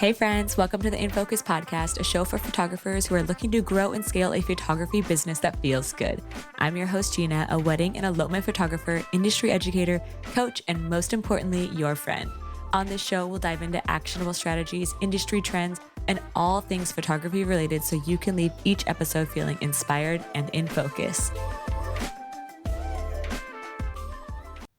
Hey friends, welcome to the In Focus podcast, a show for photographers who are looking to grow and scale a photography business that feels good. I'm your host, Gina, a wedding and elopement photographer, industry educator, coach, and most importantly, your friend. On this show, we'll dive into actionable strategies, industry trends, and all things photography related so you can leave each episode feeling inspired and in focus.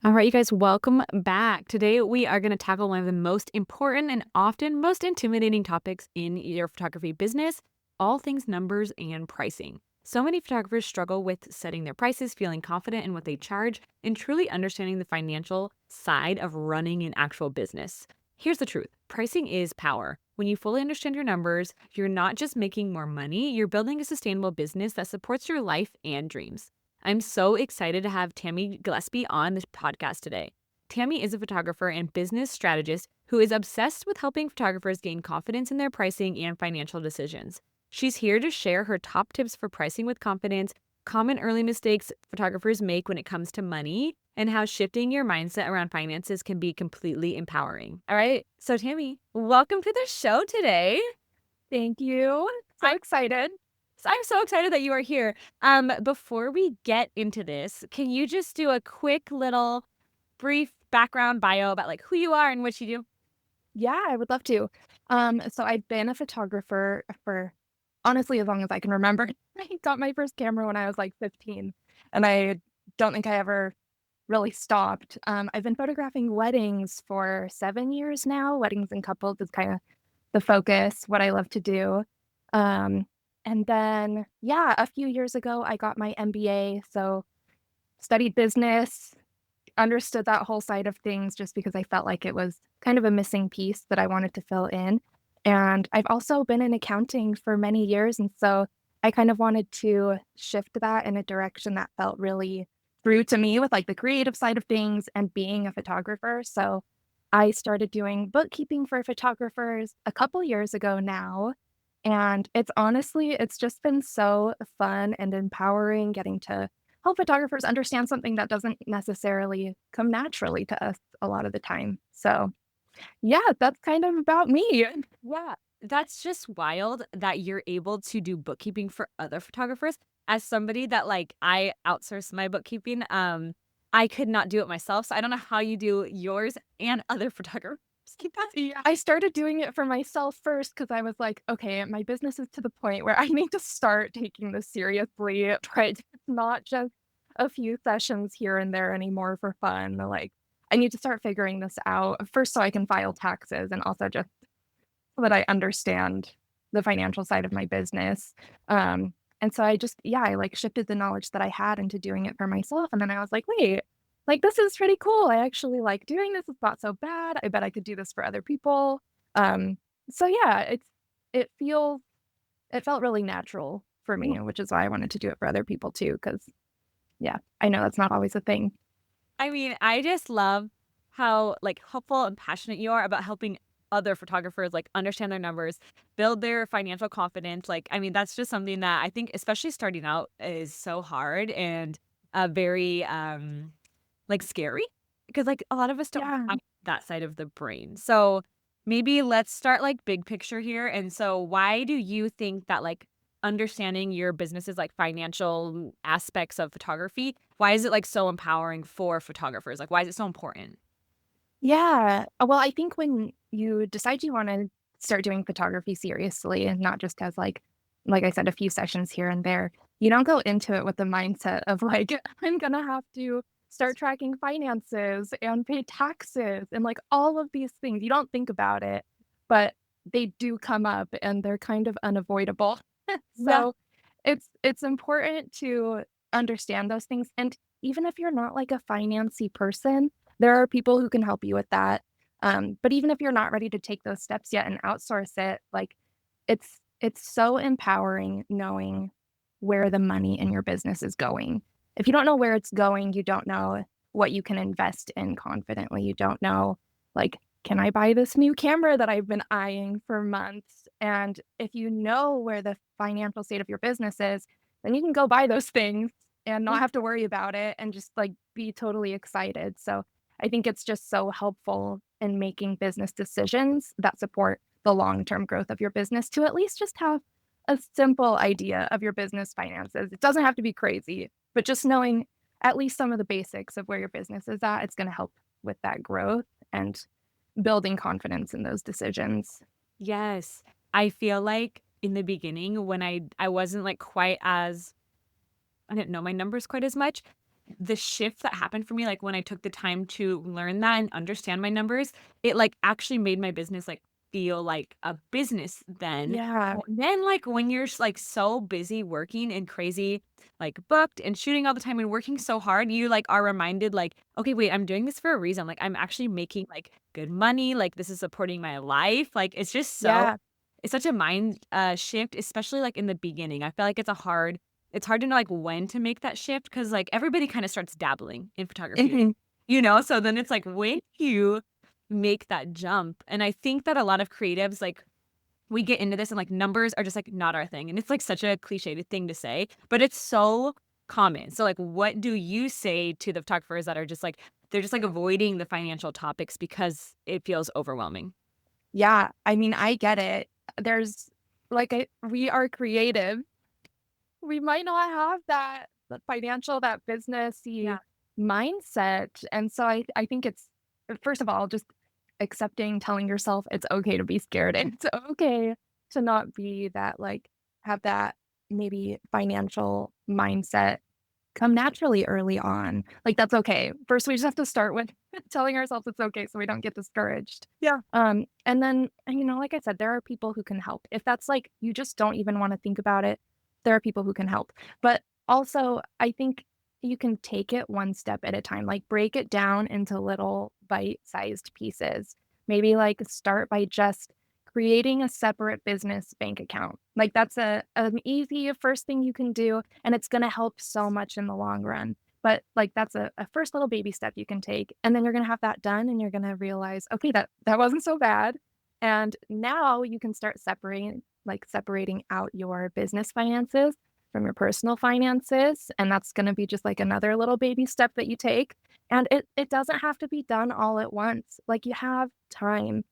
All right, you guys, welcome back. Today, we are going to tackle one of the most important and often most intimidating topics in your photography business, all things numbers and pricing. So many photographers struggle with setting their prices, feeling confident in what they charge, and truly understanding the financial side of running an actual business. Here's the truth. Pricing is power. When you fully understand your numbers, you're not just making more money, you're building a sustainable business that supports your life and dreams. I'm so excited to have Tami Gillespie on this podcast today. Tami is a photographer and business strategist who is obsessed with helping photographers gain confidence in their pricing and financial decisions. She's here to share her top tips for pricing with confidence, common early mistakes photographers make when it comes to money, and how shifting your mindset around finances can be completely empowering. All right, so Tami, welcome to the show today. Thank you. So excited. I'm so excited that you are here. Before we get into this, can you just do a quick little brief background bio about like who you are and what you do? Yeah, I would love to. So I've been a photographer for honestly as long as I can remember. I got my first camera when I was like 15, and I don't think I ever really stopped. I've been photographing weddings for 7 years now. Weddings and couples is kind of the focus, what I love to do. Um, and then, yeah, a few years ago, I got my MBA. So studied business, understood that whole side of things just because I felt like it was kind of a missing piece that I wanted to fill in. And I've also been in accounting for many years. And so I kind of wanted to shift that in a direction that felt really true to me with like the creative side of things and being a photographer. So I started doing bookkeeping for photographers a couple years ago now. And it's just been so fun and empowering getting to help photographers understand something that doesn't necessarily come naturally to us a lot of the time. So, yeah, that's kind of about me. Yeah, that's just wild that you're able to do bookkeeping for other photographers. As somebody that like I outsource my bookkeeping, I could not do it myself. So I don't know how you do yours and other photographers. Yeah, I started doing it for myself first because I was like, okay, my business is to the point where I need to start taking this seriously. Right. It's not just a few sessions here and there anymore for fun. Like, I need to start figuring this out first so I can file taxes and also just so that I understand the financial side of my business. And so I like shifted the knowledge that I had into doing it for myself. And then I was like, wait, like this is pretty cool. I actually like doing this. It's not so bad. I bet I could do this for other people. Um, so yeah, it feels it felt really natural for me, which is why I wanted to do it for other people too. Cause yeah, I know that's not always a thing. I mean, I just love how like helpful and passionate you are about helping other photographers like understand their numbers, build their financial confidence. Like, I mean, that's just something that I think, especially starting out, is so hard and very like scary because like a lot of us don't Yeah. have that side of the brain. So maybe let's start like big picture here. And so why do you think that like understanding your business's like financial aspects of photography, why is it like so empowering for photographers? Like why is it so important? Yeah. Well, I think when you decide you wanna start doing photography seriously and not just as like I said, a few sessions here and there, you don't go into it with the mindset of like, I'm gonna have to start tracking finances and pay taxes and like all of these things. You don't think about it, but they do come up and they're kind of unavoidable. Yeah. So it's important to understand those things. And even if you're not like a financy person, there are people who can help you with that. But even if you're not ready to take those steps yet and outsource it, like it's so empowering knowing where the money in your business is going. If you don't know where it's going, you don't know what you can invest in confidently. You don't know, like, can I buy this new camera that I've been eyeing for months? And if you know where the financial state of your business is, then you can go buy those things and not have to worry about it and just like be totally excited. So I think it's just so helpful in making business decisions that support the long-term growth of your business to at least just have a simple idea of your business finances. It doesn't have to be crazy, but just knowing at least some of the basics of where your business is at, it's going to help with that growth and building confidence in those decisions. Yes. I feel like in the beginning when I wasn't like quite as I didn't know my numbers quite as much. The shift that happened for me, like when I took the time to learn that and understand my numbers, it like actually made my business like feel like a business then. Yeah. Then like when you're like so busy working and crazy, like booked and shooting all the time and working so hard, you like are reminded like, okay, wait, I'm doing this for a reason. Like I'm actually making like good money. Like this is supporting my life. Like Yeah. it's such a mind shift, especially like in the beginning. I feel like it's hard to know, like, when to make that shift because like, everybody kinda starts dabbling in photography, Mhm. you know? So then it's like, when do you make that jump? And I think that a lot of creatives, like, we get into this and, like, numbers are just, like, not our thing, and it's, like, such a cliched thing to say, but it's so common. So, like, what do you say to the photographers that are just, like they're just, like, avoiding the financial topics because it feels overwhelming? Yeah. I mean, I get it. There's we are creative. We might not have that financial, that businessy Yeah. mindset. And so I think it's first of all, just accepting, telling yourself it's okay to be scared. And it's okay to not be that have that maybe financial mindset come naturally early on. Like that's okay. First we just have to start with telling ourselves it's okay so we don't get discouraged. Yeah. And then, like I said, there are people who can help. If that's like you just don't even want to think about it, there are people who can help. But also, I think you can take it one step at a time, like break it down into little bite-sized pieces. Maybe like start by just creating a separate business bank account. Like that's an easy first thing you can do, and it's going to help so much in the long run. But like that's a first little baby step you can take, and then you're gonna have that done, and you're gonna realize, okay, that wasn't so bad. And now you can start separating out your business finances from your personal finances, and that's gonna be just like another little baby step that you take. And it doesn't have to be done all at once. Like you have time.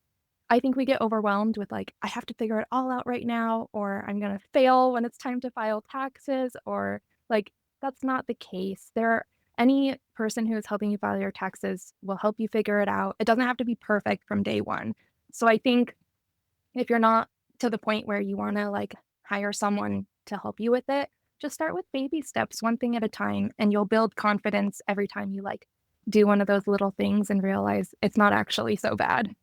I think we get overwhelmed with like, I have to figure it all out right now, or I'm gonna fail when it's time to file taxes, or like that's not the case. Any person who is helping you file your taxes will help you figure it out. It doesn't have to be perfect from day one. So I think if you're not to the point where you want to like hire someone to help you with it, just start with baby steps, one thing at a time, and you'll build confidence every time you like do one of those little things and realize it's not actually so bad.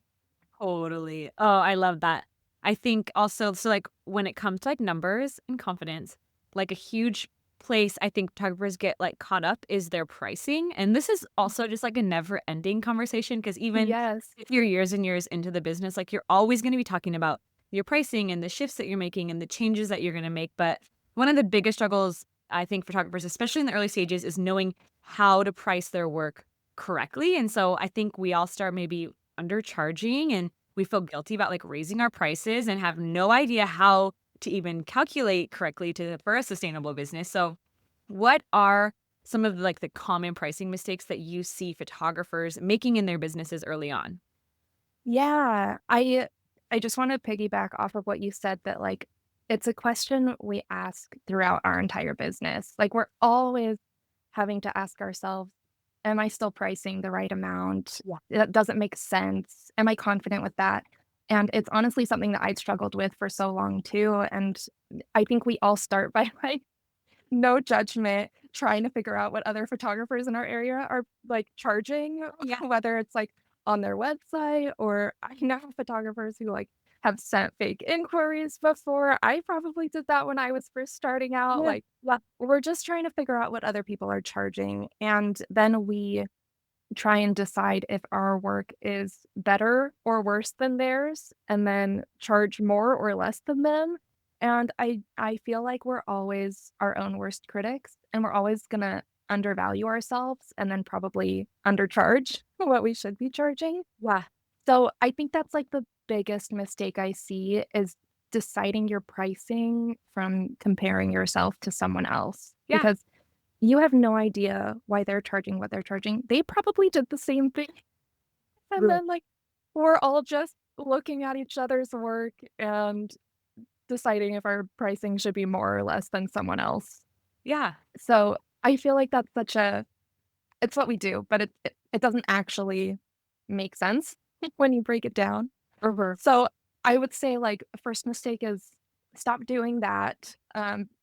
Totally. Oh, I love that. I think also, so like when it comes to like numbers and confidence, like a huge place I think photographers get like caught up is their pricing. And this is also just like a never ending conversation because even Yes. if you're years and years into the business, like you're always going to be talking about your pricing and the shifts that you're making and the changes that you're going to make. But one of the biggest struggles I think photographers, especially in the early stages, is knowing how to price their work correctly. And so I think we all start maybe undercharging and we feel guilty about like raising our prices and have no idea how to even calculate correctly for a sustainable business. So what are some of like the common pricing mistakes that you see photographers making in their businesses early on? Yeah, I just want to piggyback off of what you said that like it's a question we ask throughout our entire business. Like we're always having to ask ourselves, am I still pricing the right amount? Yeah. That doesn't make sense. Am I confident with that? And it's honestly something that I'd struggled with for so long too. And I think we all start by like no judgment, trying to figure out what other photographers in our area are, like, charging, Yeah. whether it's, like, on their website or I know photographers who, like, have sent fake inquiries before. I probably did that when I was first starting out, Yeah. like, we're just trying to figure out what other people are charging, and then we try and decide if our work is better or worse than theirs, and then charge more or less than them. And I feel like we're always our own worst critics, and we're always gonna undervalue ourselves and then probably undercharge what we should be charging. Yeah. So I think that's like the biggest mistake I see is deciding your pricing from comparing yourself to someone else Yeah. because you have no idea why they're charging what they're charging. They probably did the same thing. And True. then, like, we're all just looking at each other's work and deciding if our pricing should be more or less than someone else. Yeah. So I feel like that's such a it's what we do, but it doesn't actually make sense when you break it down. Mhm. So I would say like first mistake is stop doing that.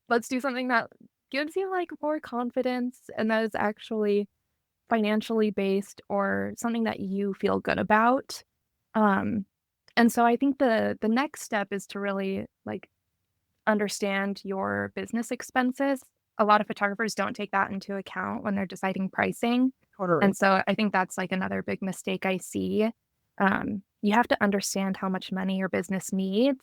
Let's do something that gives you like more confidence and that is actually financially based or something that you feel good about. Um, and so I think the next step is to really like understand your business expenses. A lot of photographers don't take that into account when they're deciding pricing. Totally. And so I think that's like another big mistake I see. You have to understand how much money your business needs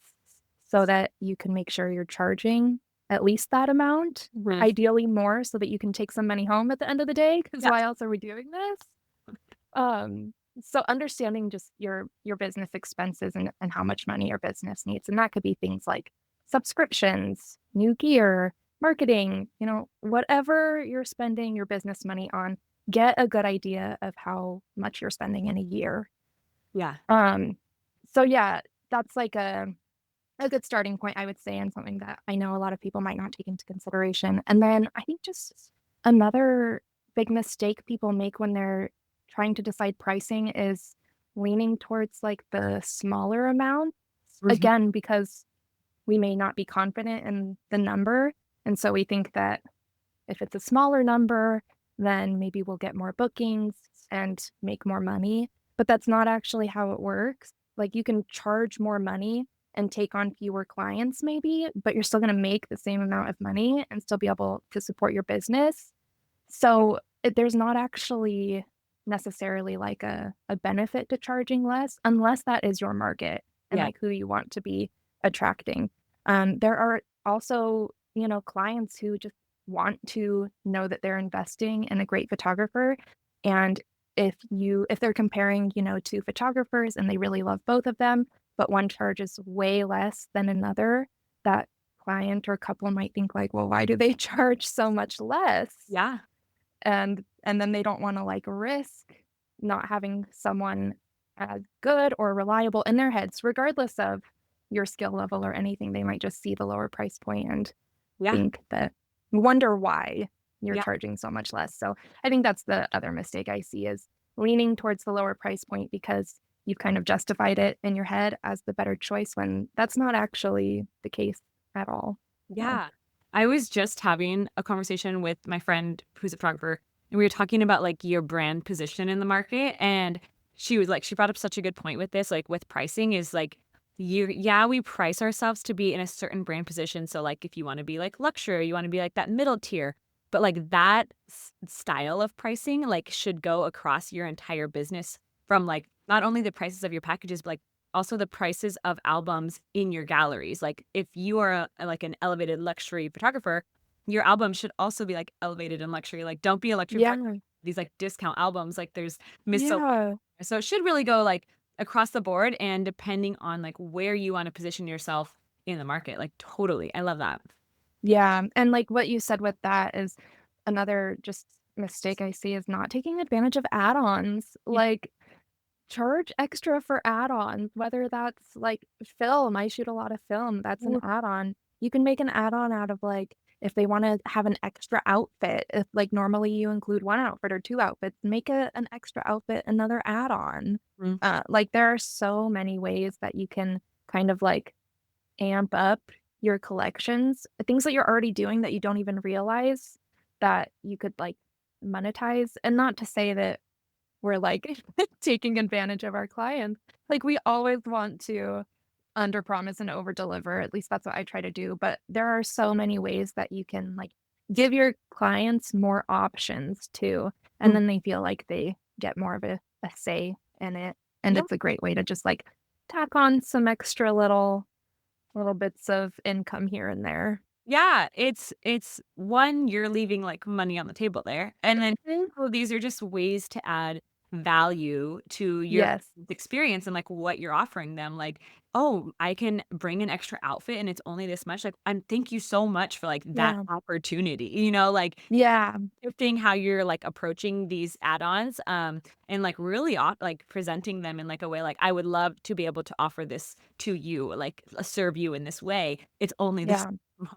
so that you can make sure you're charging at least that amount, Mhm. ideally more so that you can take some money home at the end of the day. Because Yeah. why else are we doing this? Um, so understanding just your business expenses and how much money your business needs. And that could be things like subscriptions, new gear, marketing, whatever you're spending your business money on, get a good idea of how much you're spending in a year. Yeah. Um, so yeah, that's like a good starting point, I would say, and something that I know a lot of people might not take into consideration. And then I think just another big mistake people make when they're trying to decide pricing is leaning towards like the smaller amount. Mhm. Again, because we may not be confident in the number. And so we think that if it's a smaller number, then maybe we'll get more bookings and make more money. But that's not actually how it works. Like you can charge more money and take on fewer clients, maybe, but you're still going to make the same amount of money and still be able to support your business. So there's not actually necessarily like a benefit to charging less unless that is your market and Yeah. like who you want to be attracting. There are also, clients who just want to know that they're investing in a great photographer. And if they're comparing, two photographers and they really love both of them, but one charges way less than another, that client or couple might think like, well, why do they charge so much less? Yeah. And then they don't wanna, like, risk not having someone as good or reliable in their heads, regardless of your skill level or anything. They might just see the lower price point and Yeah. think that wonder why you're Yeah. charging so much less. So, I think that's the other mistake I see is leaning towards the lower price point because you've kind of justified it in your head as the better choice when that's not actually the case at all. So Yeah. I was just having a conversation with my friend who's a photographer, and we were talking about like your brand position in the market. And she was like, she brought up such a good point with this, like with pricing is like, we price ourselves to be in a certain brand position. So, like, if you want to be like luxury, you want to be like that middle tier, but like that style of pricing, like, should go across your entire business from like not only the prices of your packages, but like also the prices of albums in your galleries. Like if you are like an elevated luxury photographer, your album should also be like elevated in luxury. Like don't be a luxury photographer. yeah. These like discount albums, like there's miss Yeah. so it should really go like across the board and depending on like where you want to position yourself in the market. Like totally. I love that. Yeah, and, like, what you said with that is another just mistake I see is not taking advantage of add-ons, Yeah. like, charge extra for add-ons, whether that's, like, film, I shoot a lot of film, that's an Ooh. add-on. You can make an add-on out of, like, if they wanna have an extra outfit, if, like, normally you include 1 outfit or 2 outfits, make an extra outfit another add-on. Mm. Like, there are so many ways that you can kind of, like, amp up your collections, things that you're already doing that you don't even realize that you could, like, monetize, and not to say that we're, like, taking advantage of our clients. Like, we always want to underpromise and overdeliver, at least that's what I try to do, but there are so many ways that you can, like, give your clients more options too, and Mm. then they feel like they get more of a say in it, and Yeah. it's a great way to just, like, tack on some extra little bits of income here and there. Yeah, it's one, you're leaving like money on the table there. And then Mhm. oh, these are just ways to add value to your Yes. experience and like what you're offering them. Like, oh, I can bring an extra outfit and it's only this much. Like, I'm thank you so much for like that Yeah. opportunity, you know, like Yeah. shifting how you're like approaching these add-ons, and like really like presenting them in like a way like I would love to be able to offer this to you, like serve you in this way. It's only this. Yeah.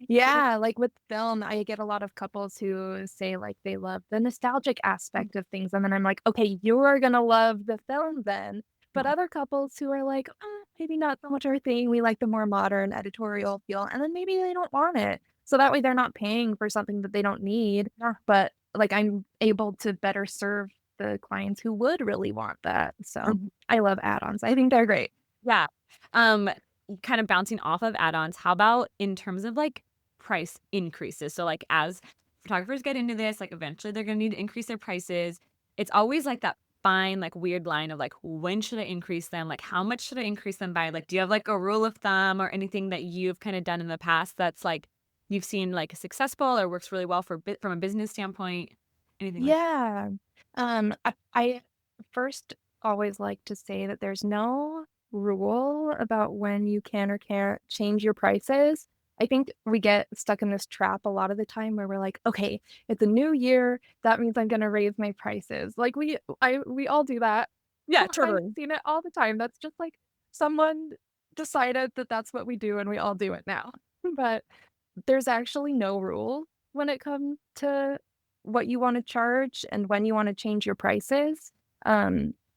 Yeah, like with film, I get a lot of couples who say like they love the nostalgic aspect of things, and then I'm like, okay, you're gonna love the film then. But other couples who are like, maybe not so much our thing. We like the more modern editorial feel, and then maybe they don't want it. So that way they're not paying for something that they don't need. Yeah. But like I'm able to better serve the clients who would really want that. So I love add-ons. I think they're great. Yeah. Um, kind of bouncing off of add-ons, how about in terms of like price increases? So like as photographers get into this, like eventually they're gonna need to increase their prices. It's always like that fine, like weird line of like when should I increase them? Like how much should I increase them by? Like, do you have like a rule of thumb or anything that you've kind of done in the past that's like you've seen like successful or works really well for from a business standpoint? Anything like Yeah. I first always like to say that there's no rule about when you can or can't change your prices. I think we get stuck in this trap a lot of the time where we're like, okay, it's a new year. That means I'm going to raise my prices. Like we all do that. yeah, I've totally. seen it all the time. That's just like someone decided that that's what we do and we all do it now. But there's actually no rule when it comes to what you wanna charge and when you wanna change your prices.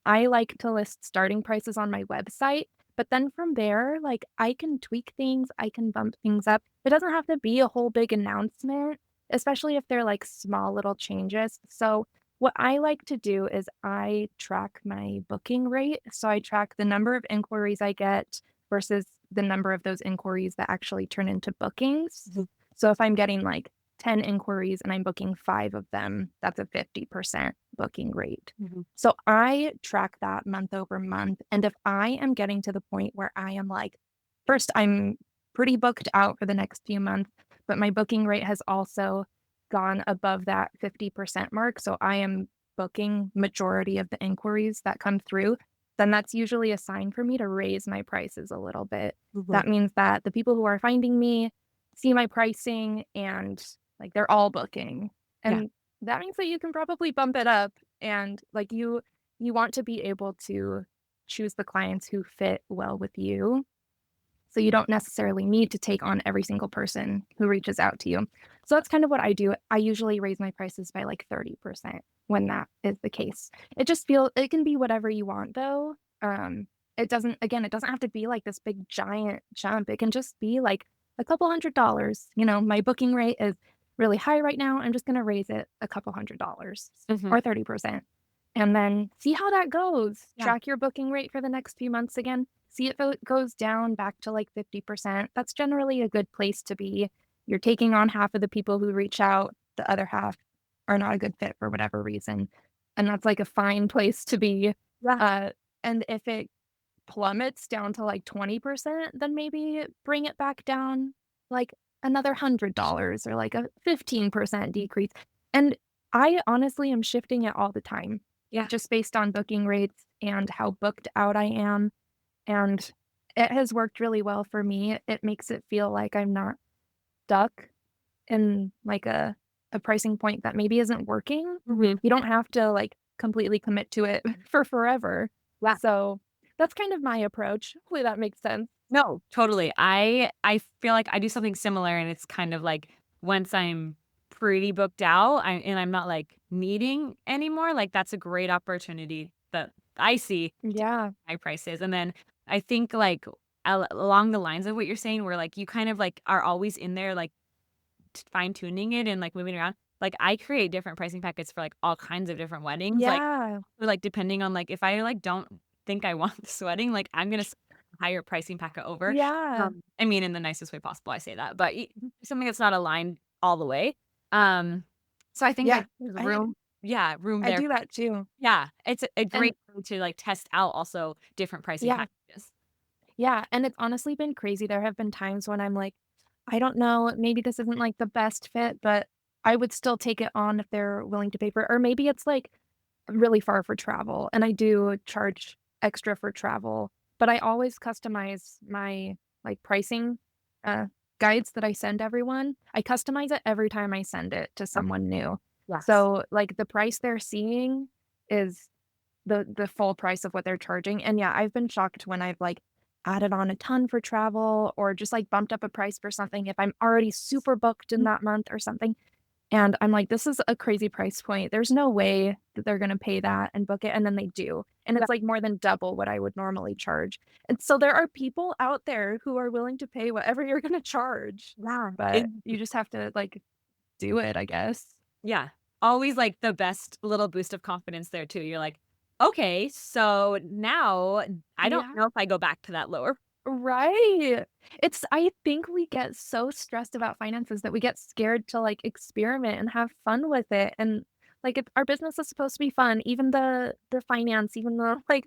I like to list starting prices on my website, but then from there, like, I can tweak things, I can bump things up. It doesn't have to be a whole big announcement, especially if they're, like, small little changes. So, what I like to do is I track my booking rate. So, I track the number of inquiries I get versus the number of those inquiries that actually turn into bookings. Mhm. So if I'm getting like 10 inquiries and I'm booking 5 of them, that's a 50% booking rate. Mhm. So I track that month over month. And if I am getting to the point where I am like, first, I'm pretty booked out for the next few months, but my booking rate has also gone above that 50% mark. So I am booking majority of the inquiries that come through, then that's usually a sign for me to raise my prices a little bit. Mhm. That means that the people who are finding me see my pricing and like they're all booking. Yeah. And that means that you can probably bump it up and like you want to be able to choose the clients who fit well with you. So you don't necessarily need to take on every single person who reaches out to you. So that's kind of what I do. I usually raise my prices by like 30% when that is the case. It can be whatever you want though. It doesn't have to be like this big giant jump. It can just be like a couple $100. My booking rate is really high right now. I'm just going to raise it a couple $100 Mhm. or 30%. And then see how that goes. Yeah. Track your booking rate for the next few months again. See if it goes down back to like 50%. That's generally a good place to be. You're taking on half of the people who reach out, the other half are not a good fit for whatever reason. And that's like a fine place to be. Yeah. Uh, and if it plummets down to like 20%, then maybe bring it back down like another $100 or like a 15% decrease. And I honestly am shifting it all the time Yeah. just based on booking rates and how booked out I am. And it has worked really well for me. It makes it feel like I'm not stuck in like a pricing point that maybe isn't working. Mhm. You don't have to like completely commit to it for forever. Yeah. So that's kind of my approach. Hopefully that makes sense. No, totally. I feel like I do something similar and it's kind of like once I'm pretty booked out, and I'm not like needing anymore, like that's a great opportunity that I see to Yeah. my prices. And then I think like along the lines of what you're saying, where like you kind of like are always in there like fine tuning it and like moving around. Like I create different pricing packets for like all kinds of different weddings. Like Yeah. like, depending on, like, if I, like, don't think I want this wedding, like, I'm gonna higher pricing packet over. Yeah. I mean, in the nicest way possible, I say that, but something that's not aligned all the way. Um, so I think, Yeah. like, there's I room I there. do that too. Yeah, it's a And great way to, like, test out also different pricing yeah. packages. Yeah, and it's honestly been crazy. There have been times when I'm like, I don't know, maybe this isn't like the best fit, but I would still take it on if they're willing to pay for it. Or maybe it's like really far for travel, and I do charge extra for travel, but I always customize my, like, pricing, uh, guides that I send everyone. I customize it every time I send it to Okay. someone new. Yes. So, like, the price they're seeing is the full price of what they're charging, and yeah, I've been shocked when I've, like, added on a ton for travel or just, like, bumped up a price for something if I'm already super booked in Mhm. that month or something. And I'm like, "This is a crazy price point. There's no way that they're gonna pay that and book it," and then they do, and Yeah. it's, like, more than double what I would normally charge. And so there are people out there who are willing to pay whatever you're gonna charge, Yeah. but you just have to, like, do it, I guess. Yeah. Always like the best little boost of confidence there too. You're like, "Okay, so now I don't Yeah. know if I go back to that lower." Right. I think we get so stressed about finances that we get scared to, like, experiment and have fun with it, and, like, our business is supposed to be fun, even the finance, even the, like,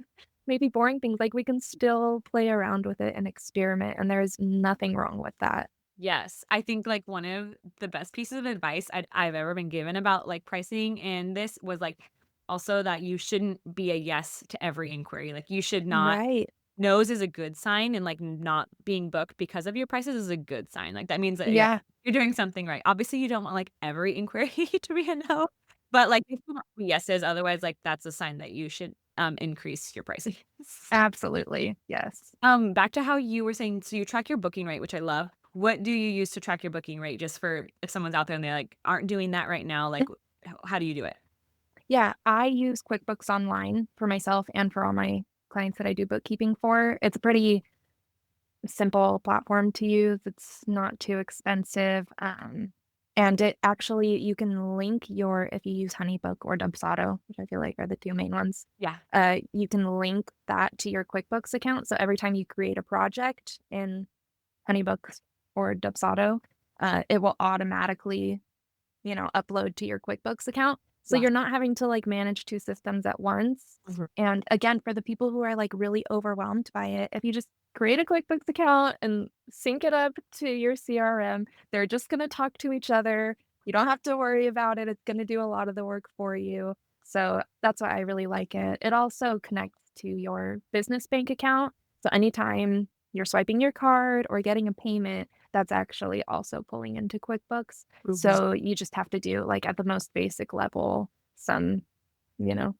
maybe boring things, like, we can still play around with it and experiment, and there's nothing wrong with that. Yes. I think, like, one of the best pieces of advice I've ever been given about, like, pricing and this was, like, also that you shouldn't be a yes to every inquiry. Like, you should not Right. no's is a good sign, and, like, not being booked because of your prices is a good sign. Like, that means that, yeah, Yeah, you're doing something right. Obviously, you don't want, like, every inquiry to be a no, but, like, if you want yeses, otherwise, like, that's a sign that you should, increase your pricing. absolutely, yes. Back to how you were saying, so you track your booking rate, which I love. What do you use to track your booking rate just for if someone's out there and they, like, aren't doing that right now, like, how do you do it? Yeah, I use QuickBooks Online for myself and for all my clients that I do bookkeeping for. It's a pretty simple platform to use. It's not too expensive. And it actually you can link your if you use HoneyBook or Dubsado, which I feel like are the two main ones. Yeah. You can link that to your QuickBooks account. So every time you create a project in HoneyBooks or Dubsado, it will automatically upload to your QuickBooks account. So Yeah. you're not having to like manage 2 systems at once. Mhm. And again, for the people who are like really overwhelmed by it, if you just create a QuickBooks account and sync it up to your CRM, they're just going to talk to each other. You don't have to worry about it. It's going to do a lot of the work for you. So that's why I really like it. It also connects to your business bank account. So anytime you're swiping your card or getting a payment, that's actually also pulling into QuickBooks. Mhm. So you just have to do, like, at the most basic level, some, you know,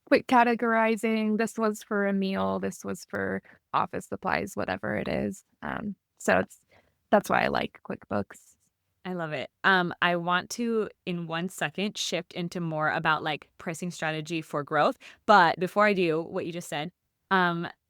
quick categorizing. This was for a meal, this was for office supplies, whatever it is. So that's why I like QuickBooks. I love it. I want to, in 1 second, shift into more about like pricing strategy for growth. But before I do what you just said,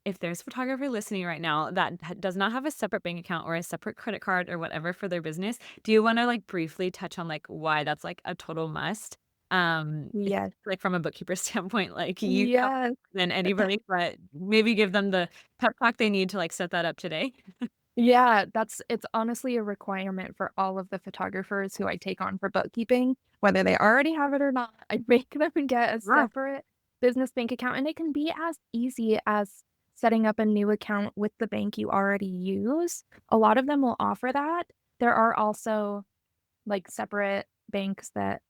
if there's a photographer listening right now that does not have a separate bank account or a separate credit card or whatever for their business, do you want to like briefly touch on like why that's like a total must? If, Yes. like from a bookkeeper standpoint, like you know Yes. than anybody, but maybe give them the pep talk they need to like set that up today. Yeah, it's honestly a requirement for all of the photographers who I take on for bookkeeping, whether they already have it or not. I make them get a Yeah. separate business bank account, and it can be as easy as setting up a new account with the bank you already use. A lot of them will offer that. There are also like separate banks that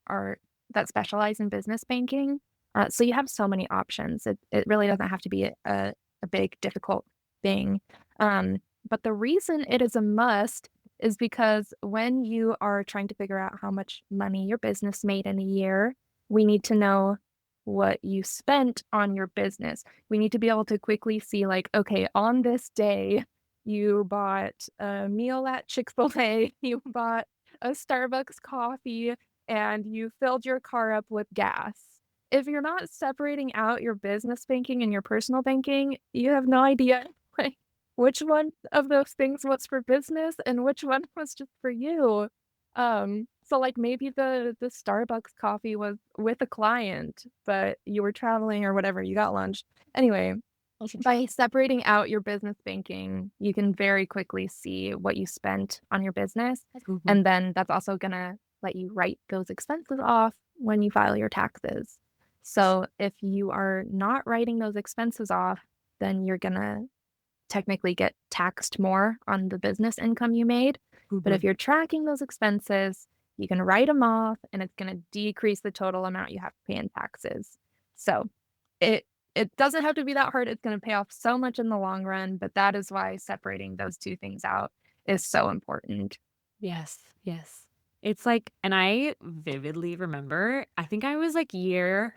specialize in business banking. So you have so many options. It really doesn't have to be a big difficult thing. But the reason it is a must is because when you are trying to figure out how much money your business made in a year, we need to know what you spent on your business. We need to be able to quickly see, like, okay, on this day, you bought a meal at Chick-fil-A, you bought a Starbucks coffee, and you filled your car up with gas. If you're not separating out your business banking and your personal banking, you have no idea, like, which one of those things was for business and which one was just for you. So, like, maybe the Starbucks coffee was with a client, but you were traveling or whatever, you got lunch. Anyway, by separating out your business banking, you can very quickly see what you spent on your business, Mhm. and then that's also gonna let you write those expenses off when you file your taxes. So if you are not writing those expenses off, then you're gonna technically get taxed more on the business income you made. But if Mhm. you're tracking those expenses, you can write them off and it's gonna decrease the total amount you have to pay in taxes. So it it doesn't have to be that hard. It's going to pay off so much in the long run, but that is why separating those two things out is so important. Yes, yes. It's like and I vividly remember, I think I was like year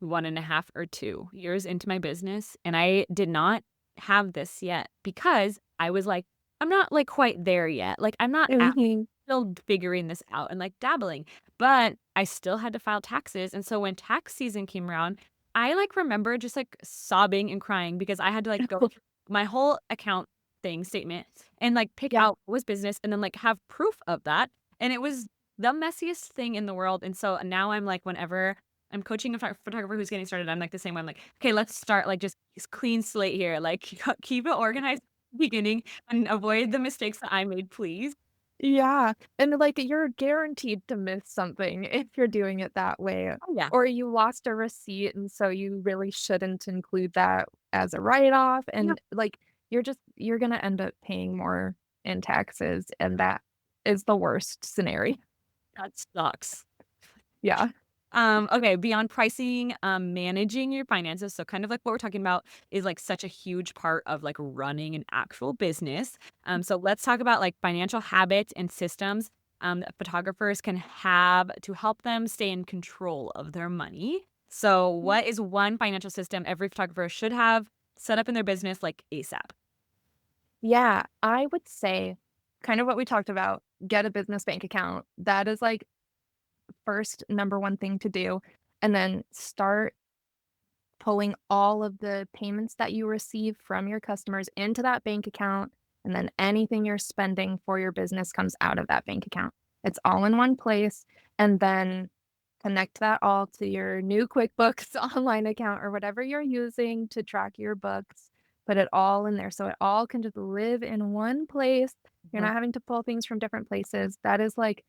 1.5 or 2 years into my business, and I did not have this yet because I was like, "I'm not, like, quite there yet." Like, I'm not at Mhm. still figuring this out and, like, dabbling, but I still had to file taxes, and so when tax season came around, I, like, remember just, like, sobbing and crying because I had to, like, go through my whole account statement and, like, pick Yeah. out what was business and then, like, have proof of that, and it was the messiest thing in the world, and so now I'm like, whenever I'm coaching a photographer who's getting started, I'm like the same way, I'm like, "Okay, let's start, like, just clean slate here, like, keep it organized at the beginning and avoid the mistakes that I made, please." Yeah, and, like, you're guaranteed to miss something if you're doing it that way, Oh, yeah. or you lost a receipt, and so you really shouldn't include that as a write-off, Yeah. and, like, you're gonna end up paying more in taxes, and that is the worst scenario. That sucks. Yeah. Okay, beyond pricing, managing your finances, so kind of like what we're talking about is like such a huge part of like running an actual business. So let's talk about like financial habits and systems that photographers can have to help them stay in control of their money. So, what is one financial system every photographer should have set up in their business like ASAP? Yeah, I would say kind of what we talked about, get a business bank account. That is, like, first number 1 thing to do, and then start pulling all of the payments that you receive from your customers into that bank account, and then anything you're spending for your business comes out of that bank account. It's all in one place, and then connect that all to your new QuickBooks online account or whatever you're using to track your books. Put it all in there so it all can just live in one place. You're Mhm. not having to pull things from different places. That is like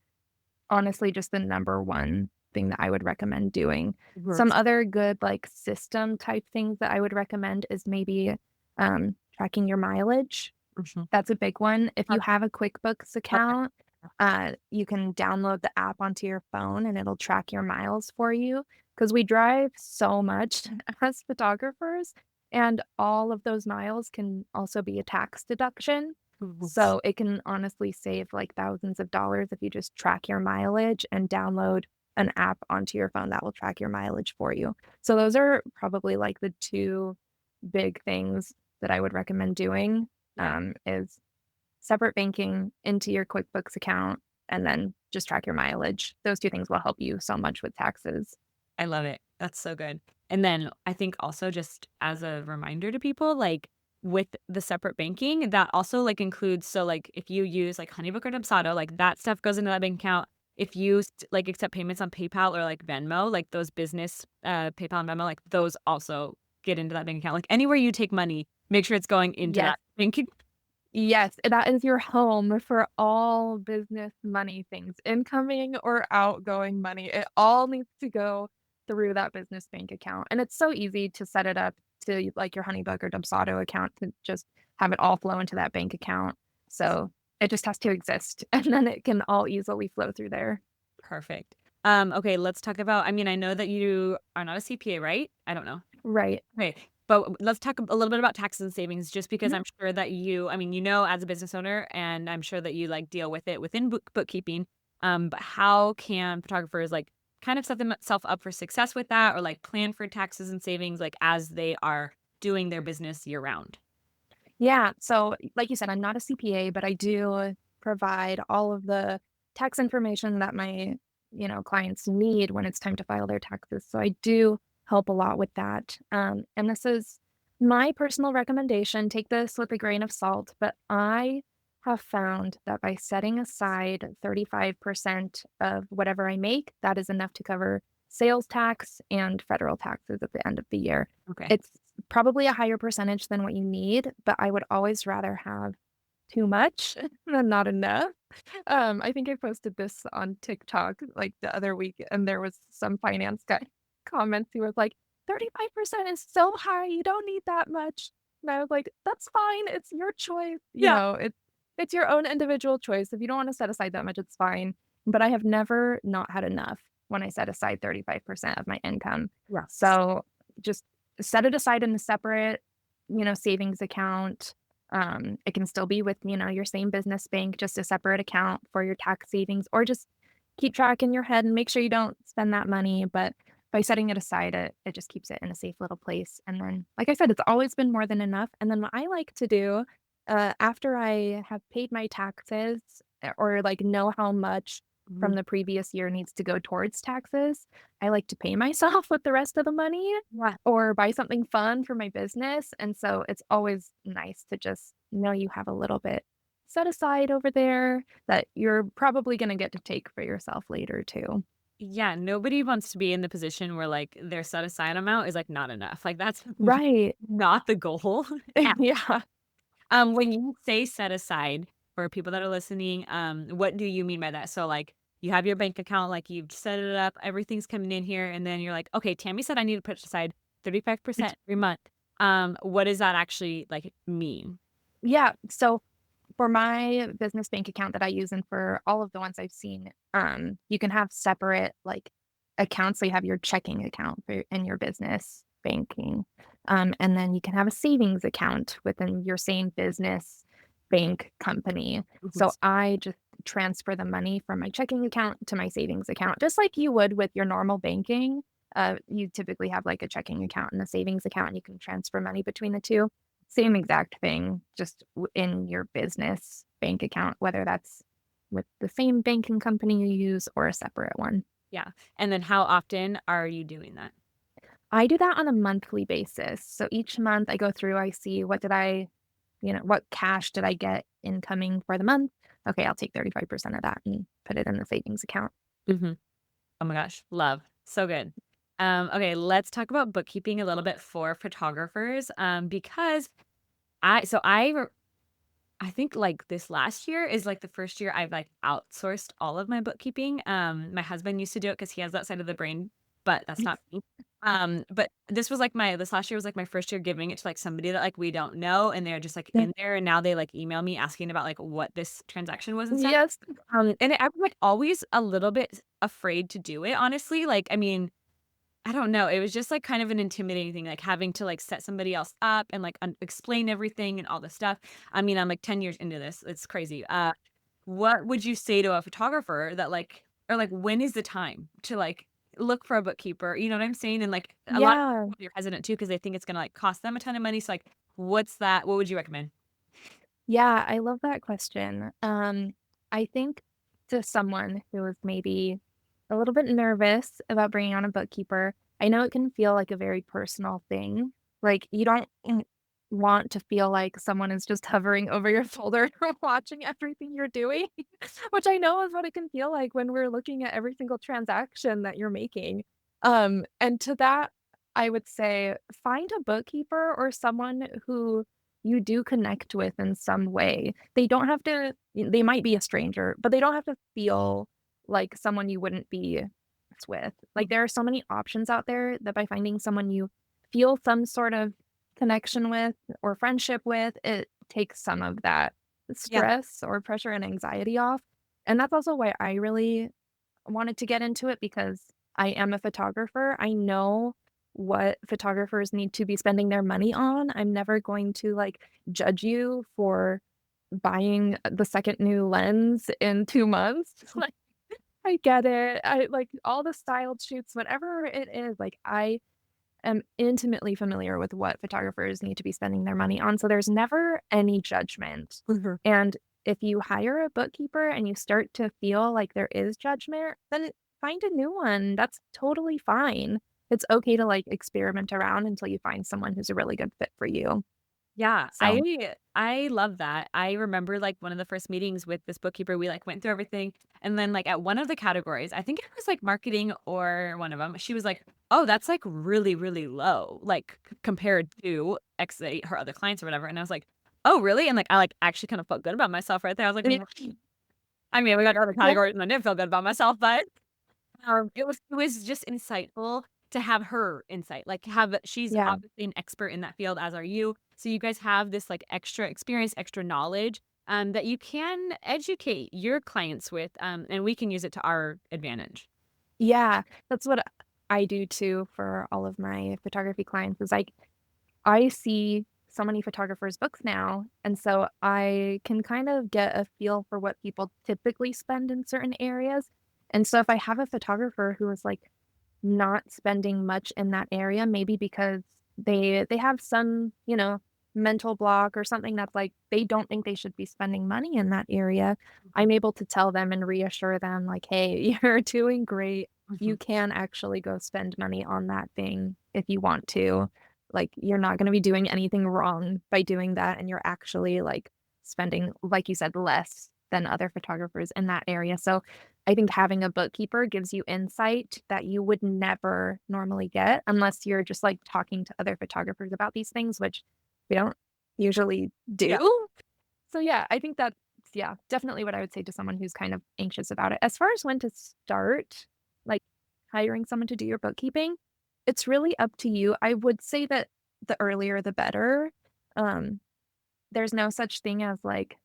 honestly just the number one thing that I would recommend doing. Some Works. other good, like, system type things that I would recommend is maybe, tracking your mileage. Mhm. That's a big one. If you Perfect. have a QuickBooks Okay. account, you can download the app onto your phone, and it'll track your miles for you. Because we drive so much as photographers, and all of those miles can also be a tax deduction. Mhm. So it can honestly save, like, thousands of dollars if you just track your mileage and download an app onto your phone that will track your mileage for you. So those are probably, like, the 2 big things that I would recommend doing, Yeah. is separate banking into your QuickBooks account, and then just track your mileage. Those 2 things will help you so much with taxes. I love it. That's so good. And then I think also just as a reminder to people, like with the separate banking, that also like includes so like if you use like Honeybook or Dubsado, like that stuff goes into that bank account. If you like accept payments on PayPal or like Venmo, like those business PayPal and Venmo, like those also get into that bank account. Like anywhere you take money, make sure it's going into Yes. that banking. Yes, that is your home for all business money things, incoming or outgoing money. It all needs to go through that business bank account, and it's so easy to set it up to, like, your Honeybook or Dubsado account to just have it all flow into that bank account. So, it just has to exist, and then it can all easily flow through there. Perfect. Okay, let's talk about I mean, I know that you are not a CPA, right? I don't know. Right. Okay, but let's talk a little bit about taxes and savings just because Mhm. I'm sure that you I mean, you know, as a business owner, and I'm sure that you, like, deal with it within bookkeeping, but how can photographers, like, kind of set themselves up for success with that or, like, plan for taxes and savings, like, as they are doing their business year round? Yeah, so, like you said, I'm not a CPA, but I do provide all of the tax information that my, clients need when it's time to file their taxes. So I do help a lot with that. And this is my personal recommendation. Take this with a grain of salt, but I have found that by setting aside 35% of whatever I make, that is enough to cover sales tax and federal taxes at the end of the year. Okay. It's probably a higher percentage than what you need, but I would always rather have too much than not enough. I think I posted this on TikTok, like, the other week, and there was some finance guy comments, he was like, "35% is so high, you don't need that much." And I was like, "That's fine, it's your choice." Yeah. It's your own individual choice. If you don't wanna set aside that much, it's fine. But I have never not had enough when I set aside 35% of my income. Yes. So just set it aside in a separate, savings account. It can still be with, your same business bank, just a separate account for your tax savings, or just keep track in your head and make sure you don't spend that money. But by setting it aside, it just keeps it in a safe little place. And then, like I said, it's always been more than enough. And then what I like to do, after I have paid my taxes, or like know how much from Mhm. the previous year needs to go towards taxes, I like to pay myself with the rest of the money Yeah. or buy something fun for my business. And so it's always nice to just know you have a little bit set aside over there that you're probably going to get to take for yourself later too. Yeah, nobody wants to be in the position where, like, their set aside amount is, like, not enough. Like, that's Right. not the goal. Yeah. When you say set aside, for people that are listening, what do you mean by that? So, like, you have your bank account, like, you've set it up, everything's coming in here, and then you're like, "Okay, Tammy said I need to put aside 35% every month." What does that actually, like, mean? Yeah. So for my business bank account that I use and for all of the ones I've seen, you can have separate like accounts. So you have your checking account for in your business banking. And then you can have a savings account within your same business bank company. Mhm. So I just transfer the money from my checking account to my savings account, just like you would with your normal banking. You typically have like a checking account and a savings account, and you can transfer money between the two. Same exact thing, just in your business bank account, whether that's with the same banking company you use or a separate one. Yeah, and then how often are you doing that? I do that on a monthly basis. So each month I go through, I see what cash did I get incoming for the month? Okay, I'll take 35% of that and put it in the savings account. Mhm. Oh my gosh, love. So good. Okay, let's talk about bookkeeping a little bit for photographers. Because I think like this last year is like the first year I've like outsourced all of my bookkeeping. My husband used to do it because he has that side of the brain, but that's not me. But this last year was like my first year giving it to like somebody that like we don't know, and they're just like Yeah. in there, and now they like email me asking about like what this transaction was and stuff. Yes. I was like always a little bit afraid to do it, honestly. Like, I mean, I don't know. It was just, like, kind of an intimidating thing, like, having to, like, set somebody else up and, like, explain everything and all this stuff. I mean, I'm, like, 10 years into this. It's crazy. What would you say to a photographer that, like or, like, when is the time to, like, look for a bookkeeper? You know what I'm saying? And, like, a lot of Yeah. people are hesitant too because they think it's gonna, like, cost them a ton of money. So, like, what would you recommend? Yeah, I love that question. I think to someone who is maybe a little bit nervous about bringing on a bookkeeper, I know it can feel like a very personal thing. Like you don't want to feel like someone is just hovering over your folder watching everything you're doing, which I know is what it can feel like when we're looking at every single transaction that you're making. And to that, I would say find a bookkeeper or someone who you do connect with in some way. They don't have to they might be a stranger, but they don't have to feel like someone you wouldn't be friends with. Like, there are so many options out there that by finding someone you feel some sort of connection with or friendship with, it takes some of that Yeah. stress or pressure and anxiety off. And that's also why I really wanted to get into it because I am a photographer. I know what photographers need to be spending their money on. I'm never going to like judge you for buying the second new lens in 2 months. Like I get it. I like all the styled shoots, whatever it is, like I am intimately familiar with what photographers need to be spending their money on. So there's never any judgment. Mhm. And if you hire a bookkeeper and you start to feel like there is judgment, then find a new one. That's totally fine. It's okay to like experiment around until you find someone who's a really good fit for you. Yeah, So, I love that. I remember, like, one of the first meetings with this bookkeeper, we, like, went through everything, and then, like, at one of the categories, I think it was, like, marketing or one of them. She was like, "Oh, that's, like, really, really low, like, c compared to X her other clients or whatever," and I was like, "Oh, really?" And, like, I, like, actually kind of felt good about myself right there. I was like, yeah, I mean, we got other yeah, categories and I didn't feel good about myself, but it was just insightful to have her insight, like, she's yeah. obviously an expert in that field, as are you, so you guys have this, like, extra experience, extra knowledge, that you can educate your clients with, and we can use it to our advantage. Yeah, that's what I do too for all of my photography clients is like I see so many photographers' books now, and so I can kind of get a feel for what people typically spend in certain areas. And so if I have a photographer who is like not spending much in that area, maybe because they have some, mental block or something that's like they don't think they should be spending money in that area, Mhm. I'm able to tell them and reassure them like, "Hey, you're doing great. You Mhm. can actually go spend money on that thing if you want to. Like, you're not gonna be doing anything wrong by doing that, and you're actually, like, spending, like you said, less than other photographers in that area." So, I think having a bookkeeper gives you insight that you would never normally get unless you're just, like, talking to other photographers about these things, which we don't usually Yeah. do. So, yeah, I think that's, yeah, definitely what I would say to someone who's kind of anxious about it. As far as when to start, like, hiring someone to do your bookkeeping, it's really up to you. I would say that the earlier the better. Um, there's no such thing as, like,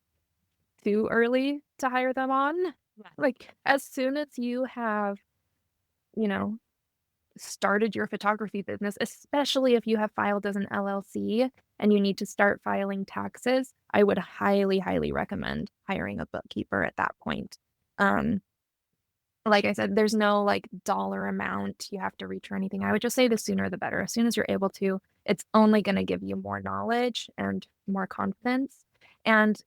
too early to hire them on. Yeah. Like, as soon as you have, you know, started your photography business, especially if you have filed as an LLC and you need to start filing taxes, I would highly, highly recommend hiring a bookkeeper at that point. Um, like I said, there's no like dollar amount you have to reach or anything. I would just say the sooner the better. As soon as you're able to, it's only going to give you more knowledge and more confidence. And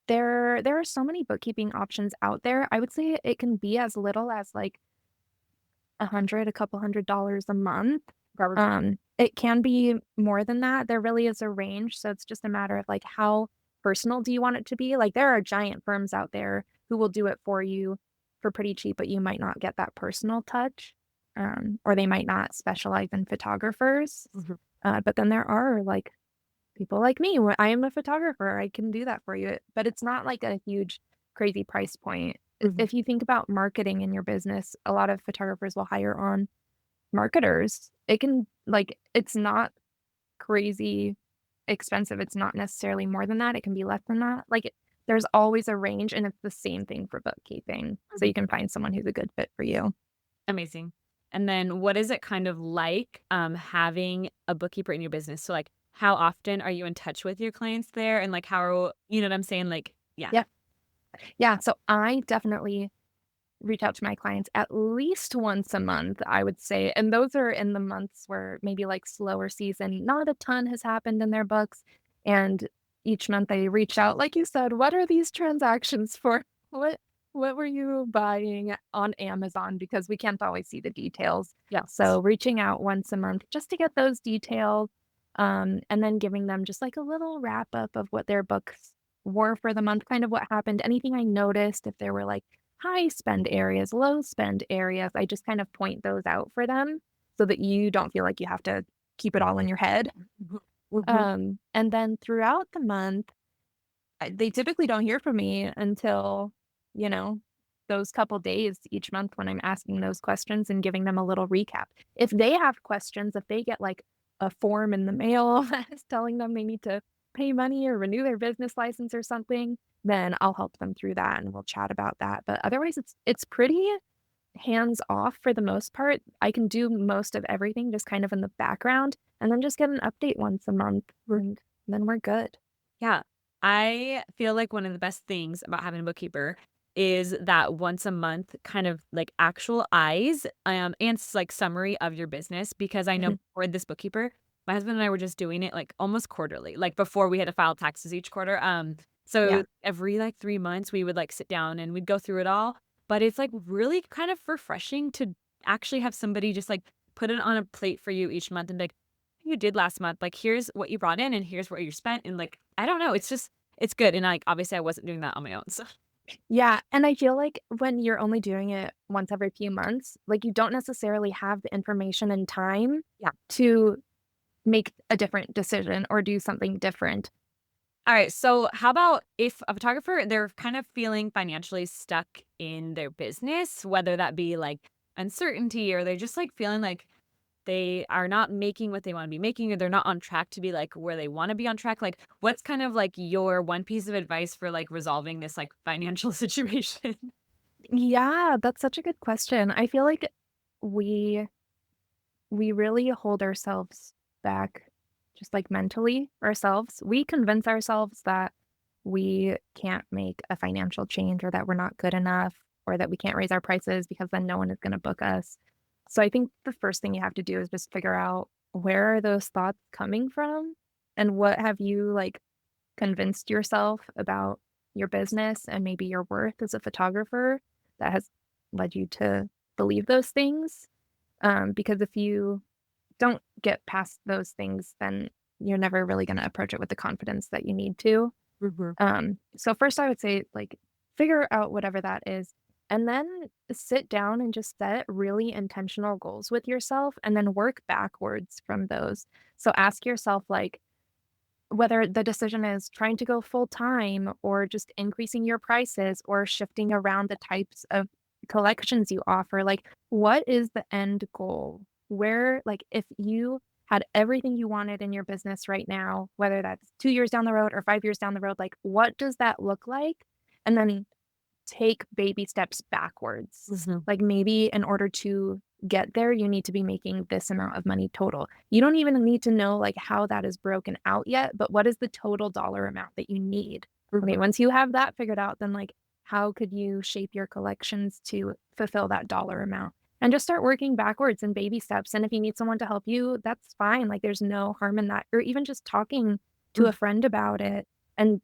there are so many bookkeeping options out there. I would say it can be as little as like a couple $100 a month. Probably. It can be more than that. There really is a range, so it's just a matter of, like, how personal do you want it to be? Like, there are giant firms out there who will do it for you for pretty cheap, but you might not get that personal touch, or they might not specialize in photographers. Mhm. But then there are, like, people like me, where I am a photographer, I can do that for you, but it's not like a huge, crazy price point. Mhm. If you think about marketing in your business, a lot of photographers will hire on marketers. It can like, it's not crazy expensive, it's not necessarily more than that, it can be less than that, there's always a range, and it's the same thing for bookkeeping, so Mhm. you can find someone who's a good fit for you. Amazing. And then what is it kind of like, having a bookkeeper in your business? So, like, how often are you in touch with your clients there? And, like, how you know what I'm saying? Like, yeah. Yeah. Yeah, so I definitely reach out to my clients at least once a month, I would say, and those are in the months where maybe, like, slower season, not a ton has happened in their books, and each month they reach out, like you said, "What are these transactions for? What what were you buying on Amazon?" Because we can't always see the details. Yeah. So, reaching out once a month just to get those details, and then giving them just, like, a little wrap up of what their books were for the month, kind of what happened, anything I noticed, if there were, like, high spend areas, low spend areas, I just kind of point those out for them so that you don't feel like you have to keep it all in your head. Mhm. Mhm. And then throughout the month, they typically don't hear from me until, you know, those couple days each month when I'm asking those questions and giving them a little recap. If they have questions, if they get like a form in the mail that is telling them they need to pay money or renew their business license or something, then I'll help them through that and we'll chat about that. But otherwise it's pretty hands off for the most part. I can do most of everything just kind of in the background and then just get an update once a month and then we're good. Yeah. I feel like one of the best things about having a bookkeeper is that once a month kind of like actual eyes, and like summary of your business because I know Mhm. before this bookkeeper, my husband and I were just doing it like almost quarterly, like before we had to file taxes each quarter. Yeah. So every like 3 months we would like sit down and we'd go through it all. But it's like really kind of refreshing to actually have somebody just like put it on a plate for you each month and be like, you did last month. Like, here's what you brought in and here's what you spent. And like, I don't know. It's just, it's good. And like, obviously, I wasn't doing that on my own. So, Yeah, and I feel like when you're only doing it once every few months, like, you don't necessarily have the information and time yeah. to make a different decision or do something different. All right. So, how about if a photographer, they're kind of feeling financially stuck in their business, whether that be like uncertainty or they're just like feeling like they are not making what they want to be making or they're not on track to be like where they want to be on track. Like, what's kind of like your one piece of advice for like resolving this like financial situation? Yeah, that's such a good question. I feel like we we really hold ourselves back just like mentally ourselves. We convince ourselves that we can't make a financial change or that we're not good enough or that we can't raise our prices because then no one is going to book us. So I think the first thing you have to do is just figure out where are those thoughts coming from and what have you like convinced yourself about your business and maybe your worth as a photographer that has led you to believe those things. Because if you don't get past those things, then you're never really going to approach it with the confidence that you need to. Mhm. So first I would say like figure out whatever that is and then sit down and just set really intentional goals with yourself and then work backwards from those. So ask yourself like whether the decision is trying to go full time or just increasing your prices or shifting around the types of collections you offer, like what is the end goal? Where, like, if you had everything you wanted in your business right now, whether that's 2 years down the road or 5 years down the road, like, what does that look like? And then take baby steps backwards. Mhm. Like maybe in order to get there, you need to be making this amount of money total. You don't even need to know like how that is broken out yet, but what is the total dollar amount that you need? Okay, Mhm. once you have that figured out, then like how could you shape your collections to fulfill that dollar amount? And just start working backwards in baby steps. And if you need someone to help you, that's fine. Like there's no harm in that. Or even just talking to a Mhm. friend about it. And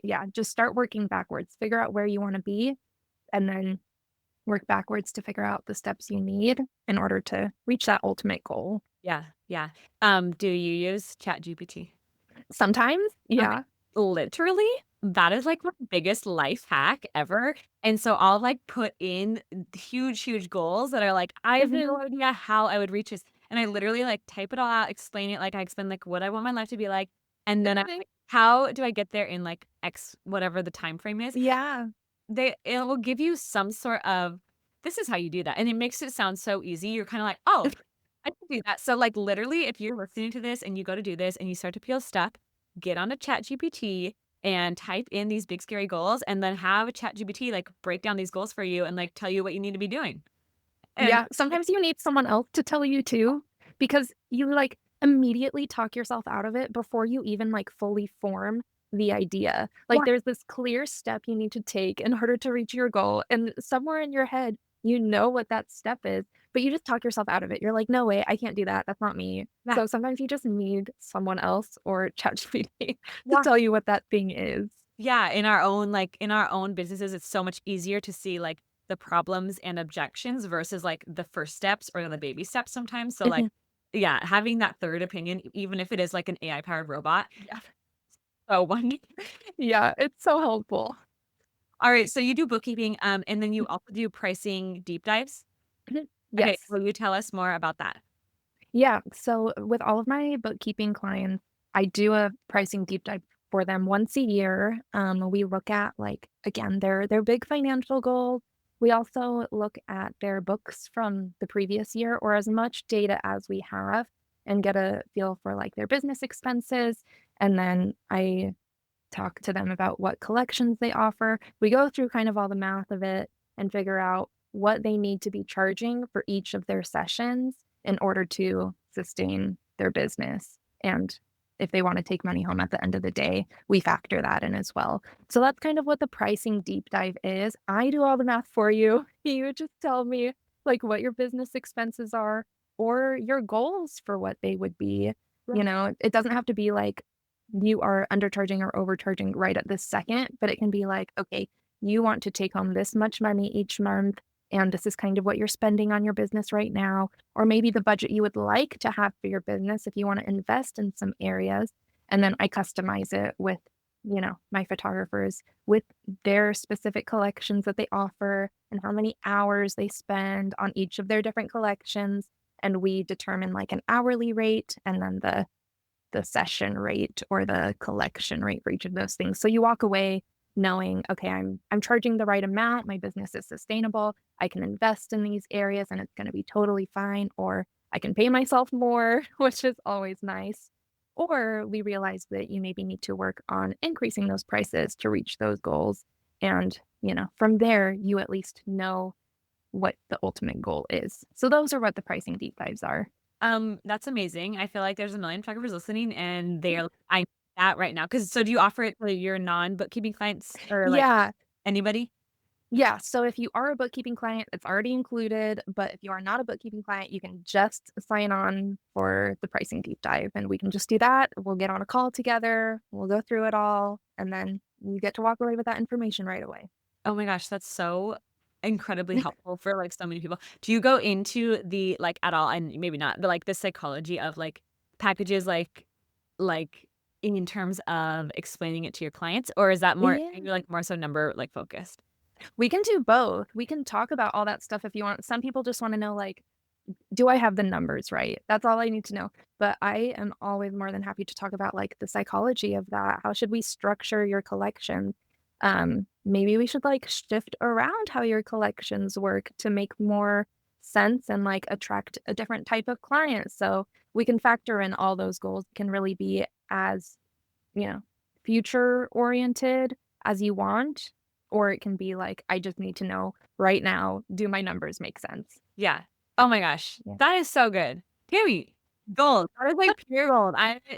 yeah, just start working backwards. Figure out where you want to be and then work backwards to figure out the steps you need in order to reach that ultimate goal. Yeah, yeah. Do you use ChatGPT? Sometimes, Okay. yeah. Literally, that is like my biggest life hack ever. And so I'll like put in huge, huge goals that are like, I have no Mhm. idea how I would reach this. And I literally like type it all out, explain it like I explain like what I want my life to be like. And then I'm Mhm. like, how do I get there in like X whatever the time frame is? Yeah. It will give you some sort of this is how you do that. And it makes it sound so easy. You're kind of like, oh, I can do that. So like literally, if you're listening to this and you go to do this and you start to feel stuck, get on a chat GPT and type in these big scary goals and then have a chat GPT like break down these goals for you and like tell you what you need to be doing. And Yeah, sometimes you need someone else to tell you too, because you, like, immediately talk yourself out of it before you even, like, fully form the idea. Like, yeah, there's this clear step you need to take in order to reach your goal, and somewhere in your head, you know what that step is, but you just talk yourself out of it. You're like, "No way, I can't do that. That's not me." yeah, So sometimes you just need someone else or ChatGPT to yeah. tell you what that thing is. Yeah, in our own businesses, it's so much easier to see like the problems and objections versus like the first steps or the baby steps sometimes. So like, Mhm. yeah, having that third opinion, even if it is like an AI powered robot. Yeah. So wonderful. Yeah, it's so helpful. All right, so you do bookkeeping, and then you also do pricing deep dives? Mhm. Okay, Yes. will you tell us more about that? Yeah. So with all of my bookkeeping clients, I do a pricing deep dive for them once a year. We look at like again their big financial goals. We also look at their books from the previous year or as much data as we have and get a feel for like their business expenses. And then I talk to them about what collections they offer. We go through kind of all the math of it and figure out what they need to be charging for each of their sessions in order to sustain their business. And if they want to take money home at the end of the day, we factor that in as well. So that's kind of what the pricing deep dive is. I do all the math for you. You just tell me like what your business expenses are or your goals for what they would be. Right. You know, it doesn't have to be like you are undercharging or overcharging right at this second, but it can be like, okay, you want to take home this much money each month, and this is kind of what you're spending on your business right now, or maybe the budget you would like to have for your business if you want to invest in some areas. And then I customize it with, my photographers with their specific collections that they offer and how many hours they spend on each of their different collections. And we determine like an hourly rate and then the session rate or the collection rate for each of those things. So you walk away knowing, okay, I'm charging the right amount, my business is sustainable, I can invest in these areas and it's going to be totally fine, or I can pay myself more, which is always nice. Or we realize that you maybe need to work on increasing those prices to reach those goals. And, from there, you at least know what the ultimate goal is. So those are what the pricing deep dives are. That's amazing. I feel like there's a million photographers listening and they're I need that right now. So do you offer it to your non-bookkeeping clients or like Yeah. anybody? Yeah, so if you are a bookkeeping client, it's already included, but if you are not a bookkeeping client, you can just sign on for the pricing deep dive, and we can just do that. We'll get on a call together, we'll go through it all, and then you get to walk away with that information right away. Oh my gosh, that's so incredibly helpful for like so many people. Do you go into the like at all and maybe not, but like the psychology of like packages like in terms of explaining it to your clients, or is that more Yeah. maybe like more so number like focused? We can do both. We can talk about all that stuff if you want. Some people just wanna know, like, do I have the numbers right? That's all I need to know. But I am always more than happy to talk about like the psychology of that. How should we structure your collection? Maybe we should like shift around how your collections work to make more sense and like attract a different type of client. So we can factor in all those goals. It can really be as, you know, future oriented as you want, or it can be like, I just need to know right now, do my numbers make sense? Yeah. Oh my gosh, Yeah. that is so good. Period. Gold. That is like pure gold.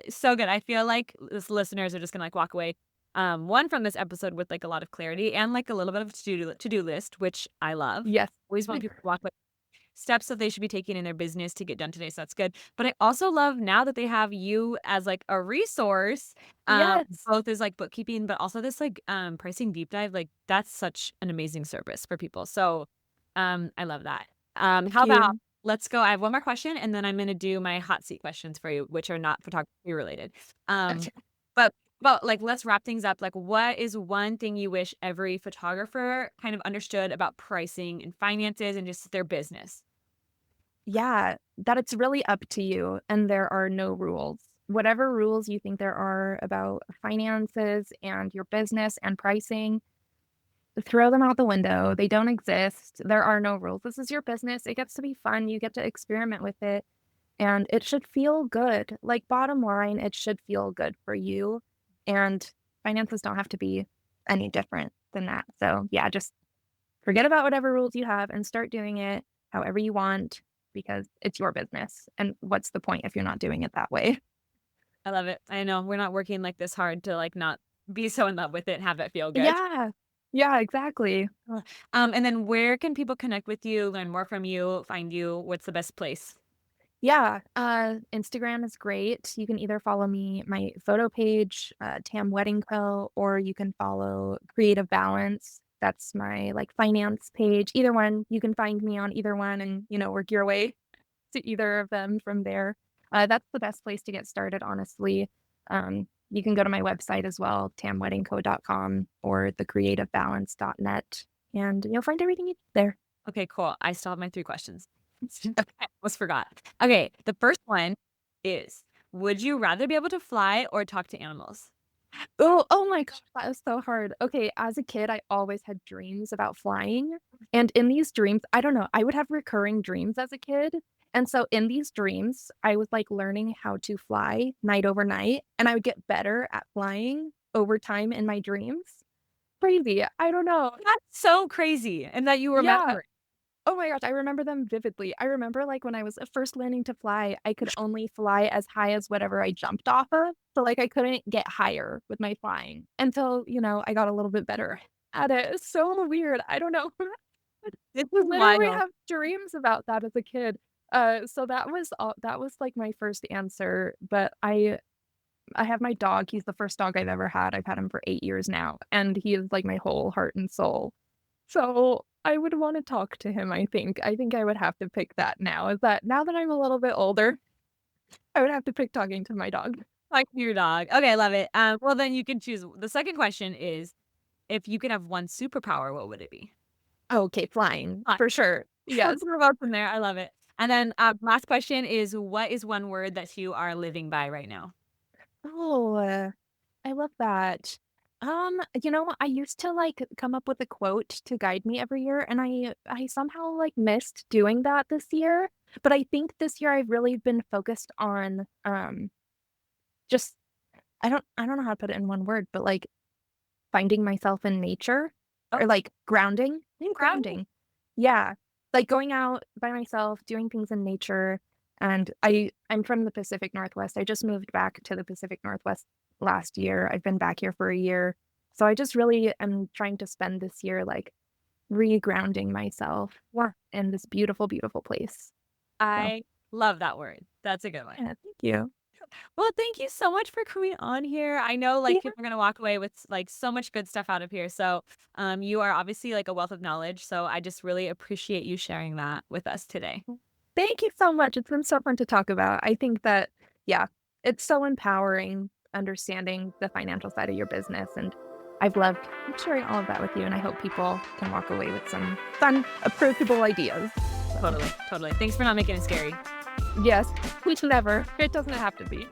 So good. I feel like listeners are just gonna like walk away, one from this episode with like a lot of clarity and like a little bit of a to-do list, which I love. Yes. Always want people to walk away steps that they should be taking in their business to get done today. So that's good. But I also love now that they have you as like a resource, Yes. both as like bookkeeping, but also this like pricing deep dive. Like that's such an amazing service for people. So I love that. Thank How about you. let's go. I have one more question and then I'm gonna do my hot seat questions for you, which are not photography related. Um, but like let's wrap things up. Like, what is one thing you wish every photographer kind of understood about pricing and finances and just their business? Yeah, that it's really up to you and there are no rules. Whatever rules you think there are about finances and your business and pricing, throw them out the window. They don't exist. There are no rules. This is your business. It gets to be fun. You get to experiment with it and it should feel good. Like, bottom line, it should feel good for you. And finances don't have to be any different than that. So, yeah, just forget about whatever rules you have and start doing it however you want because it's your business. And what's the point if you're not doing it that way? I love it. I know we're not working like this hard to like not be so in love with it and have it feel good. Yeah. Yeah, exactly. And then where can people connect with you, learn more from you, find you? What's the best place? Yeah, Instagram is great. You can either follow me, my photo page, Tam Wedding Co., or you can follow Creative Balance. That's my like finance page. Either one, you can find me on either one and, work your way to either of them from there. That's the best place to get started, honestly. You can go to my website as well, tamweddingco.com or thecreativebalance.net, and you'll find everything you need there. Okay, cool. I still have my 3 questions. I almost forgot. Okay, the first one is, would you rather be able to fly or talk to animals? Oh my gosh, that is so hard. Okay, as a kid, I always had dreams about flying, and in these dreams, I don't know, I would have recurring dreams as a kid, and so in these dreams, I was, like, learning how to fly night over night, and I would get better at flying over time in my dreams. Crazy, I don't know. That's so crazy, and that you Yeah. remember it. Oh my gosh, I remember them vividly. I remember, like, when I was first learning to fly, I could only fly as high as whatever I jumped off of, so, like, I couldn't get higher with my flying until, I got a little bit better at it. It's so weird, I don't know. This is Literally wild. have dreams about that as a kid. So that was, like, my first answer, but I have my dog, he's the first dog I've ever had. I've had him for 8 years now, and he is, like, my whole heart and soul. So, I would wanna talk to him, I think. I think I would have to pick that now, is that now that I'm a little bit older, I would have to pick talking to my dog. Like your dog. Okay, I love it. Well, then you can choose. The second question is, if you could have one superpower, what would it be? Okay, flying, Fun. for sure. Yes. We're both in there. I love it. And then last question is, what is one word that you are living by right now? Oh, I love that. I used to, like, come up with a quote to guide me every year, and I somehow, like, missed doing that this year, but I think this year I've really been focused on, just I don't know how to put it in one word, but, like, finding myself in nature Oh, or, like, grounding. I think grounding. grounding. Yeah. Like, going out by myself, doing things in nature, And I'm from the Pacific Northwest. I just moved back to the Pacific Northwest last year. I've been back here for a year. So I just really am trying to spend this year like re-grounding myself in this beautiful, beautiful place. So I love that word. That's a good one. yeah, thank you. Well, thank you so much for coming on here. I know like Yeah. people are gonna walk away with like so much good stuff out of here. So you are obviously like a wealth of knowledge. So I just really appreciate you sharing that with us today. Thank you so much. It's been so fun to talk about. I think that, yeah, it's so empowering understanding the financial side of your business. And I've loved sharing all of that with you. And I hope people can walk away with some fun, approachable ideas. So, Totally, totally. Thanks for not making it scary. yes, which never, it doesn't have to be.